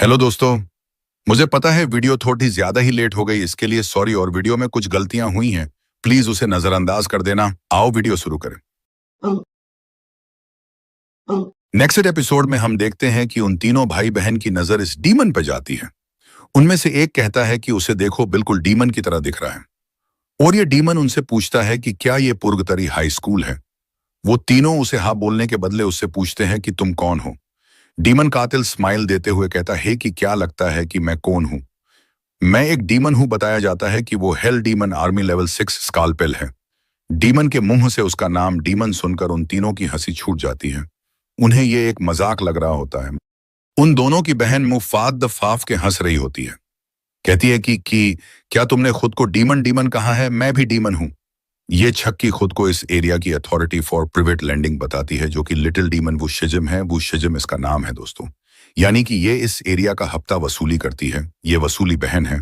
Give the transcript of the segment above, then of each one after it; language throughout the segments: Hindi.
हेलो दोस्तों। मुझे पता है वीडियो थोड़ी ज्यादा ही लेट हो गई, इसके लिए सॉरी। और वीडियो में कुछ गलतियां हुई हैं, प्लीज उसे नजरअंदाज कर देना। आओ वीडियो शुरू करें। नेक्स्ट एपिसोड में हम देखते हैं कि उन तीनों भाई बहन की नजर इस डीमन पर जाती है। उनमें से एक कहता है कि उसे देखो, बिल्कुल डीमन की तरह दिख रहा है। और ये डीमन उनसे पूछता है कि क्या ये पुर्गतरी हाई स्कूल है। वो तीनों उसे हाँ बोलने के बदले उससे पूछते हैं कि तुम कौन हो। डीमन कातिल स्माइल देते हुए कहता है कि क्या लगता है कि मैं कौन हूं। मैं एक डीमन हूं। बताया जाता है कि वो हेल डीमन आर्मी लेवल 6 स्कालपेल है। डीमन के मुंह से उसका नाम डीमन सुनकर उन तीनों की हंसी छूट जाती है। उन्हें ये एक मजाक लग रहा होता है। उन दोनों की बहन मुंह फाद द फाफ के हंस रही होती है। कहती है कि क्या तुमने खुद को डीमन डीमन कहा है? मैं भी डीमन हूं। ये छक्की खुद को इस एरिया की अथॉरिटी फॉर प्राइवेट लैंडिंग बताती है, जो कि लिटिल डीमन वुशिज्म है। वुशिज्म इसका नाम है दोस्तों। यानी कि ये इस एरिया का हफ्ता वसूली करती है। ये वसूली बहन है।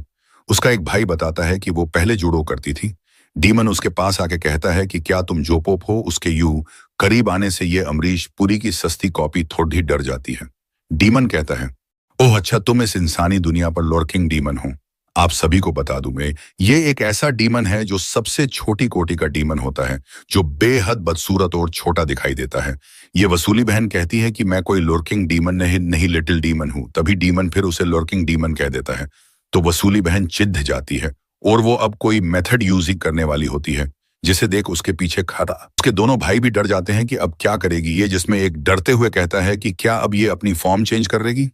उसका एक भाई बताता है कि वो पहले जुडो करती थी। डीमन उसके पास आके कहता है कि क्या तुम जोपोप हो? उसके यू करीब आने से ये अमरीश पुरी की सस्ती कॉपी थोड़ी डर जाती है। डीमन कहता है, ओह अच्छा, तुम इस इंसानी दुनिया पर लॉर्किंग डीमन हो। आप सभी को बता दूं मैं, ये एक ऐसा डीमन है जो सबसे छोटी कोटि का डीमन होता है, जो बेहद बदसूरत और छोटा दिखाई देता है। ये वसूली बहन कहती है कि मैं कोई लॉर्किंग डीमन नहीं लिटिल डीमन हूं। तभी डीमन फिर उसे लॉर्किंग डीमन कह देता है। तो वसूली बहन चिढ़ जाती है और वो अब कोई मेथड यूज ही करने वाली होती है, जिसे देख उसके पीछे खड़ा उसके दोनों भाई भी डर जाते हैं कि अब क्या करेगी ये। जिसमें एक डरते हुए कहता है कि क्या अब ये अपनी फॉर्म चेंज कर देगी,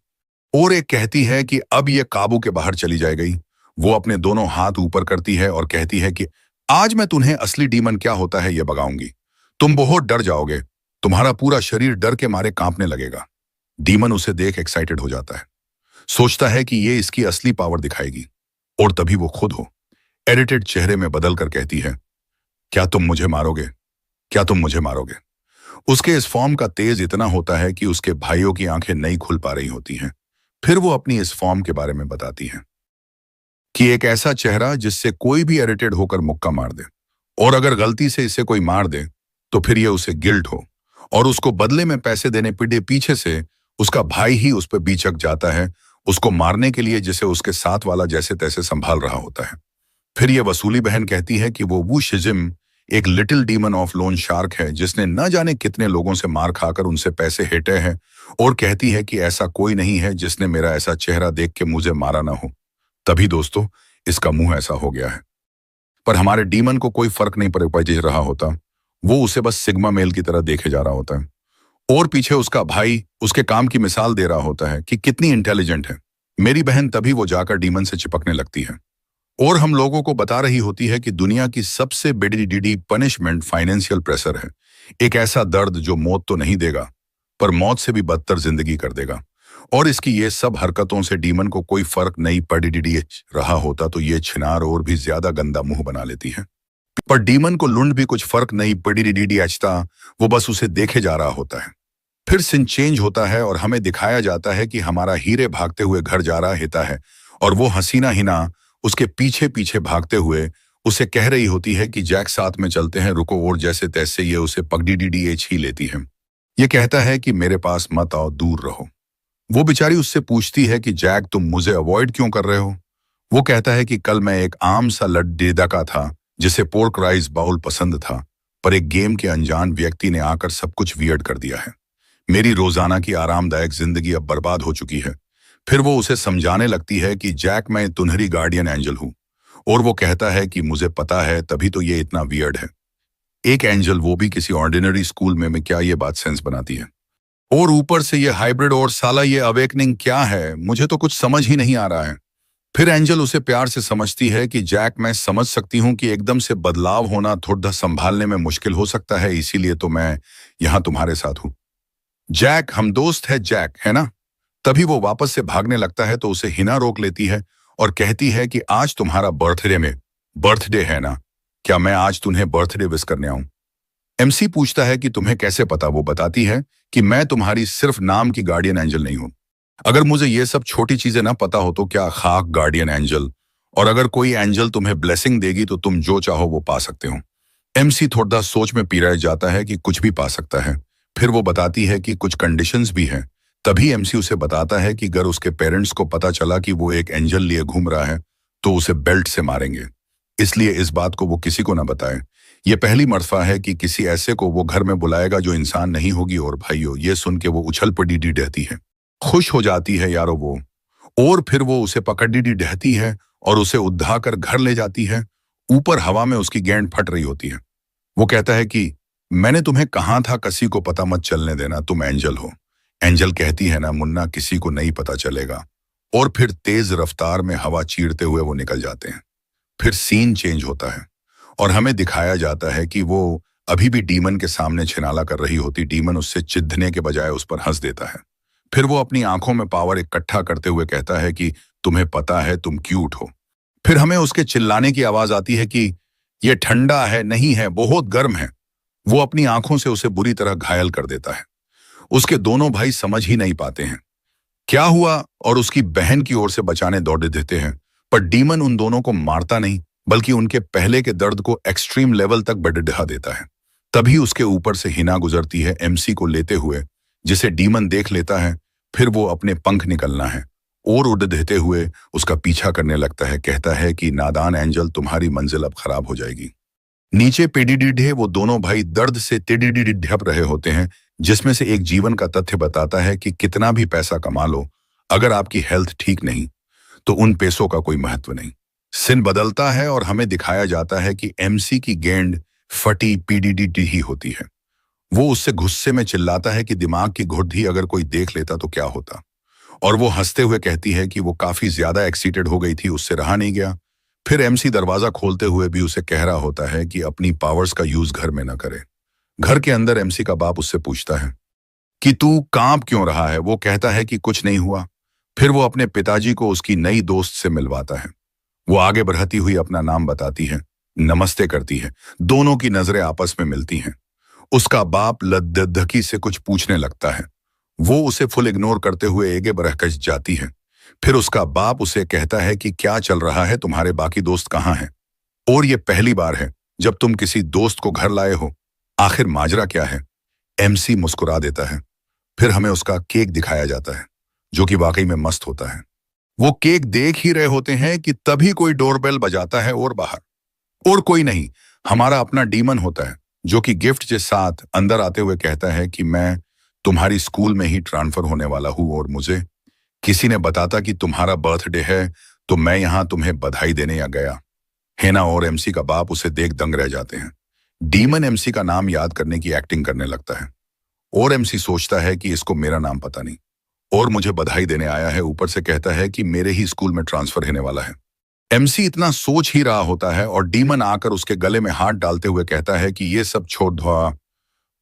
और एक कहती है कि अब ये काबू के बाहर चली जाएगी। वो अपने दोनों हाथ ऊपर करती है और कहती है कि आज मैं तुम्हें असली डीमन क्या होता है ये बताऊंगी। तुम बहुत डर जाओगे। तुम्हारा पूरा शरीर डर के मारे कांपने लगेगा। डीमन उसे देख एक्साइटेड हो जाता है। सोचता है कि ये इसकी असली पावर दिखाएगी। और तभी वो खुद हो एडिटेड चेहरे में बदल कर कहती है, क्या तुम मुझे मारोगे? क्या तुम मुझे मारोगे? उसके इस फॉर्म का तेज इतना होता है कि उसके भाइयों की आंखें नहीं खुल पा रही होती हैं। फिर वो अपनी इस फॉर्म के बारे में बताती है कि एक ऐसा चेहरा जिससे कोई भी इरिटेट होकर मुक्का मार दे, और अगर गलती से इसे कोई मार दे तो फिर ये उसे गिल्ट हो, और उसको बदले में पैसे देने पीछे से उसका भाई ही उस पर बीचक जाता है उसको मारने के लिए, जिसे उसके साथ वाला जैसे तैसे संभाल रहा होता है। फिर ये वसूली बहन कहती है कि वो वुशिज्म एक little demon of loan shark है, जिसने न जाने कितने लोगों से मार खाकर उनसे पैसे हेटे हैं। और कहती है कि ऐसा कोई नहीं है जिसने मेरा ऐसा चेहरा देख के मुझे मारा ना हो। तभी दोस्तों इसका मुंह ऐसा हो गया है। पर हमारे डीमन को कोई फर्क नहीं पड़ रहा होता। वो उसे बस सिग्मा मेल की तरह देखे जा रहा होता है। और पीछे उसका भाई उसके काम की मिसाल दे रहा होता है कि कितनी इंटेलिजेंट है मेरी बहन। तभी वो जाकर डीमन से चिपकने लगती है और हम लोगों को बता रही होती है कि दुनिया की सबसे बड़ी पनिशमेंट फाइनेंशियल प्रेशर है। एक ऐसा दर्द जो मौत तो नहीं देगा, पर मौत से भी बदतर जिंदगी कर देगा। और इसकी ये सब हरकतों से डीमन को कोई फर्क नहीं पड़ रहा होता, तो ये छिनार और भी ज्यादा गंदा मुंह बना लेती है। पर डीमन को लुंड भी कुछ फर्क नहीं पड़ता। वो बस उसे देखे जा रहा होता है। फिर सीन चेंज होता है और हमें दिखाया जाता है कि हमारा हीरे भागते हुए घर जा रहा होता है, और वो हसीना हिना उसके पीछे पीछे भागते हुए उसे कह रही होती है कि जैक साथ में चलते हैं, रुको। और जैसे तैसे ये उसे पगडीडीएच ही लेती है। ये कहता है कि मेरे पास मत आओ, दूर रहो। वो बेचारी उससे पूछती है कि जैक तुम मुझे अवॉइड क्यों कर रहे हो? वो कहता है कि कल मैं एक आम सा लड्डेदा का था जिसे पोर्क राइस बाउल पसंद था, पर एक गेम के अनजान व्यक्ति ने आकर सब कुछ वियर्ड कर दिया है। मेरी रोजाना की आरामदायक जिंदगी अब बर्बाद हो चुकी है। फिर वो उसे समझाने लगती है कि जैक मैं तुम्हारी गार्डियन एंजल हूं। और वो कहता है कि मुझे पता है, तभी तो ये इतना वियर्ड है। एक एंजल, वो भी किसी ऑर्डिनरी स्कूल में क्या ये बात सेंस बनाती है? और ऊपर से ये हाइब्रिड, और साला ये अवेकनिंग क्या है? मुझे तो कुछ समझ ही नहीं आ रहा है। फिर एंजल उसे प्यार से समझती है कि जैक मैं समझ सकती हूँ कि एकदम से बदलाव होना थोड़ा संभालने में मुश्किल हो सकता है, इसीलिए तो मैं यहाँ तुम्हारे साथ हूँ। जैक हम दोस्त है, जैक है ना? तभी वो वापस से भागने लगता है तो उसे हिना रोक लेती है और कहती है कि आज तुम्हारा बर्थडे है ना? क्या मैं आज तुम्हें बर्थडे विश करने आऊं? एमसी पूछता है कि तुम्हें कैसे पता? वो बताती है कि मैं तुम्हारी सिर्फ नाम की गार्डियन एंजल नहीं हूं। अगर मुझे ये सब छोटी चीजें ना पता हो तो क्या खाक गार्डियन एंजल, और अगर कोई एंजल तुम्हें ब्लेसिंग देगी तो तुम जो चाहो वो पा सकते हो। एमसी थोड़ा सोच में पीरा जाता है कि कुछ भी पा सकता है। फिर वो बताती है कि कुछ कंडीशंस भी हैं, तभी एमसी उसे बताता है कि अगर उसके पेरेंट्स को पता चला कि वो एक एंजल लिए घूम रहा है तो उसे बेल्ट से मारेंगे, इसलिए इस बात को वो किसी को ना बताए। ये पहली मर्तबा है कि किसी ऐसे को वो घर में बुलाएगा जो इंसान नहीं होगी। और भाइयों, ये सुन के वो उछल पड़ी रहती है, खुश हो जाती है यारो वो। और फिर वो उसे पकड़ ढहती है और उसे उद्धा कर घर ले जाती है। ऊपर हवा में उसकी गेंद फट रही होती है। वो कहता है कि मैंने तुम्हें कहा था किसी को पता मत चलने देना, तुम एंजल हो। एंजल कहती है ना मुन्ना, किसी को नहीं पता चलेगा। और फिर तेज रफ्तार में हवा चीरते हुए वो निकल जाते हैं। फिर सीन चेंज होता है और हमें दिखाया जाता है कि वो अभी भी डीमन के सामने छिनाला कर रही होती। डीमन उससे चिढ़ने के बजाय उस पर हंस देता है। फिर वो अपनी आंखों में पावर इकट्ठा करते हुए कहता है कि तुम्हें पता है तुम क्यूट हो। फिर हमें उसके चिल्लाने की आवाज आती है कि ये ठंडा है, नहीं है, बहुत गर्म है। वो अपनी आंखों से उसे बुरी तरह घायल कर देता है। उसके दोनों भाई समझ ही नहीं पाते हैं क्या हुआ और उसकी बहन की ओर से बचाने दौड़ देते हैं। पर डीमन उन दोनों को मारता नहीं, बल्कि उनके पहले के दर्द को एक्सट्रीम लेवल तक बढ़ा देता है। तभी उसके ऊपर से हिना गुजरती है एमसी को लेते हुए, जिसे डीमन देख लेता है। फिर वो अपने पंख निकलना है और उड़ देते हुए उसका पीछा करने लगता है। कहता है कि नादान एंजल, तुम्हारी मंजिल अब खराब हो जाएगी। नीचे पेडिडिडे वो दोनों भाई दर्द से तिडिडिड ढप रहे होते हैं, जिसमें से एक जीवन का तथ्य बताता है कि कितना भी पैसा कमा लो, अगर आपकी हेल्थ ठीक नहीं तो उन पैसों का कोई महत्व नहीं। सीन बदलता है और हमें दिखाया जाता है कि एमसी की गेंद फटी पीडीडी ही होती है। वो उससे गुस्से में चिल्लाता है कि दिमाग की घुट्टी अगर कोई देख लेता तो क्या होता। और वो हंसते हुए कहती है कि वो काफी ज्यादा एक्साइटेड हो गई थी, उससे रहा नहीं गया। फिर एमसी दरवाजा खोलते हुए भी उसे कह रहा होता है कि अपनी पावर्स का यूज घर में न करे। घर के अंदर एमसी का बाप उससे पूछता है कि तू कांप क्यों रहा है। वो कहता है कि कुछ नहीं हुआ। फिर वो अपने पिताजी को उसकी नई दोस्त से मिलवाता है। वो आगे बढ़ती हुई अपना नाम बताती है, नमस्ते करती है। दोनों की नजरें आपस में मिलती हैं। उसका बाप लद्दकी से कुछ पूछने लगता है। वो उसे फुल इग्नोर करते हुए आगे बढ़कर जाती है। फिर उसका बाप उसे कहता है कि क्या चल रहा है, तुम्हारे बाकी दोस्त कहाँ हैं? और ये पहली बार है जब तुम किसी दोस्त को घर लाए हो, आखिर माजरा क्या है? एमसी मुस्कुरा देता है। फिर हमें उसका केक दिखाया जाता है, जो कि वाकई में मस्त होता है। वो केक देख ही रहे होते हैं कि तभी कोई डोरबेल बजाता है और बाहर और कोई नहीं, हमारा अपना डीमन होता है, जो कि गिफ्ट के साथ अंदर आते हुए कहता है कि मैं तुम्हारी स्कूल में ही ट्रांसफर होने वाला हूं और मुझे किसी ने बताता कि तुम्हारा बर्थडे है, तो मैं यहां तुम्हें बधाई देने आ गया। हेना और एमसी का बाप उसे देख दंग रह जाते हैं। डीमन एमसी का नाम याद करने की एक्टिंग करने लगता है और एमसी सोचता है कि इसको मेरा नाम पता नहीं और मुझे बधाई देने आया है, ऊपर से कहता है कि मेरे ही स्कूल में ट्रांसफर होने वाला है। एमसी इतना सोच ही रहा होता है और डीमन आकर उसके गले में हाथ डालते हुए कहता है कि ये सब छोड़ दो,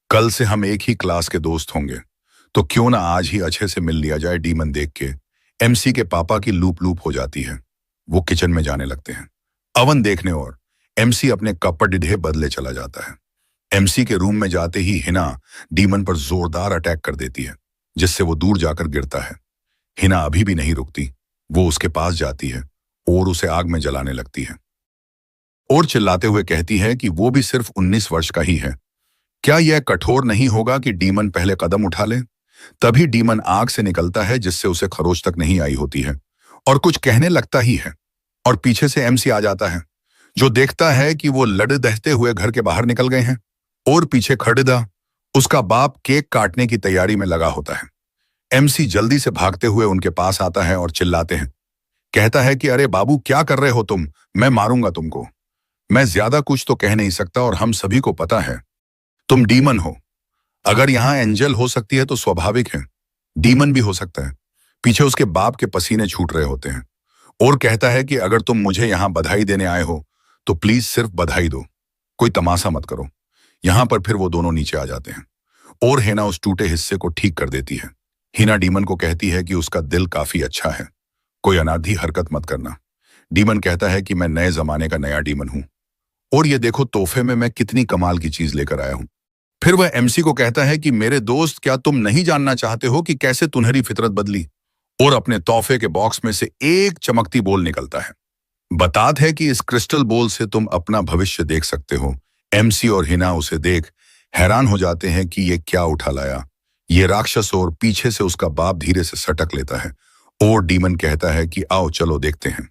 कल से हम एक ही क्लास के दोस्त होंगे, तो क्यों ना आज ही अच्छे से मिल लिया जाए। डीमन देख के एमसी के पापा की लूप लूप हो जाती है। वो किचन में जाने लगते हैं अवन देखने और एमसी अपने कपड़े बदले चला जाता है। एमसी के रूम में जाते ही हिना डीमन पर जोरदार अटैक कर देती है, जिससे वो दूर जाकर गिरता है। हिना अभी भी नहीं रुकती। वो उसके पास जाती है और उसे आग में जलाने लगती है और चिल्लाते हुए कहती है कि वो भी सिर्फ 19 वर्ष का ही है। क्या यह कठोर नहीं होगा कि डीमन पहले कदम उठा ले? तभी डीमन आग से निकलता है, जिससे उसे खरोच तक नहीं आई होती है, और कुछ कहने लगता ही है। और पीछे से एमसी आ जाता है, जो देखता है कि वो लड़ दहते हुए घर के बाहर निकल गए हैं। और पीछे खड़दा उसका बाप केक काटने की तैयारी में लगा होता है। एमसी जल्दी से भागते हुए उनके पास आता है और चिल्लाते हैं, कहता है कि अरे बाबू, क्या कर रहे हो तुम? मैं मारूंगा तुमको। मैं ज्यादा कुछ तो कह नहीं सकता और हम सभी को पता है तुम डीमन हो। अगर यहां एंजल हो सकती है तो स्वाभाविक है, डीमन भी हो सकता है। पीछे उसके बाप के पसीने छूट रहे होते हैं और कहता है कि अगर तुम मुझे यहां बधाई देने आए हो तो प्लीज सिर्फ बधाई दो, कोई तमाशा मत करो। यहां पर फिर वो दोनों नीचे आ जाते हैं और हेना उस टूटे हिस्से को ठीक कर देती है। हिना डीमन को कहती है कि उसका दिल काफी अच्छा है, कोई अनाधी हरकत मत करना। डीमन कहता है कि मैं नए जमाने का नया डीमन हूं और ये देखो तोहफे में मैं कितनी कमाल की चीज लेकर आया हूं। फिर वह एमसी को कहता है कि मेरे दोस्त, क्या तुम नहीं जानना चाहते हो कि कैसे तुम्हारी फितरत बदली? और अपने तोहफे के बॉक्स में से एक चमकती बोल निकलता है। बतात है कि इस क्रिस्टल बोल से तुम अपना भविष्य देख सकते हो। एमसी और हिना उसे देख हैरान हो जाते हैं कि ये क्या उठा लाया। ये राक्षस और पीछे से उसका बाप धीरे से सटक लेता है और डीमन कहता है कि आओ चलो देखते हैं।